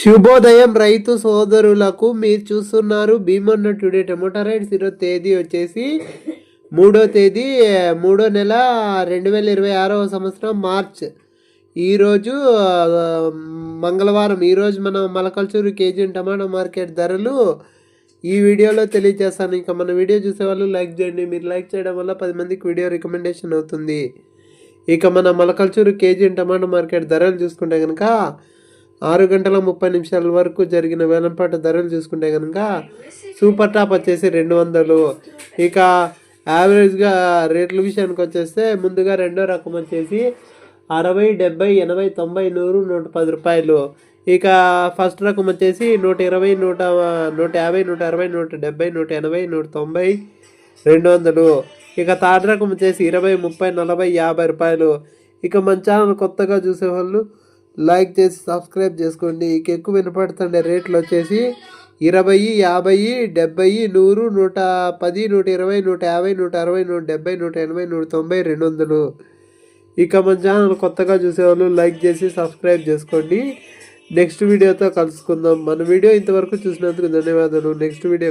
శుభోదయం రైతు సోదరులకు. మీరు చూస్తున్నారు భీమన్న టుడే టమోటా రైడ్స్. ఈరోజు తేదీ వచ్చేసి 3వ తేదీ 3వ నెల 2026వ సంవత్సరం మార్చ్. ఈరోజు మంగళవారం. ఈరోజు మనం మలకల్చూరు కేజీ టమాటా మార్కెట్ ధరలు ఈ వీడియోలో తెలియజేస్తాను. ఇంకా మన వీడియో చూసేవాళ్ళు లైక్ చేయండి. మీరు లైక్ చేయడం వల్ల 10 మందికి వీడియో రికమెండేషన్ అవుతుంది. ఇక మన మలకల్చూరు కేజీ టమాటా మార్కెట్ ధరలు చూసుకుంటే కనుక 6:30 వరకు జరిగిన వేలంపాట ధరలు చూసుకుంటే కనుక సూపర్ టాప్ వచ్చేసి 200. ఇక యావరేజ్గా రేట్ల విషయానికి వచ్చేస్తే ముందుగా రెండో రకం వచ్చేసి 60, 70, 80, 90, 100, 110 రూపాయలు. ఇక ఫస్ట్ రకం వచ్చేసి 120, 150, 160, 170, 180, 190, 200. ఇక థర్డ్ రకం వచ్చేసి 20, 30, 40, 50 రూపాయలు. ఇక మన ఛానల్ కొత్తగా చూసేవాళ్ళు లైక్ చేసి సబ్స్క్రైబ్ చేసుకోండి. ఇక ఎక్కువ వినపడుతుండే రేట్లు వచ్చేసి 20, 50, 70, 100, 110, 120, 150, 160, 170, 180, 190, 200. ఇక మన ఛానల్ కొత్తగా చూసేవాళ్ళు లైక్ చేసి సబ్స్క్రైబ్ చేసుకోండి. నెక్స్ట్ వీడియోతో కలుసుకుందాం. మన వీడియో ఇంతవరకు చూసినందుకు ధన్యవాదాలు. Next video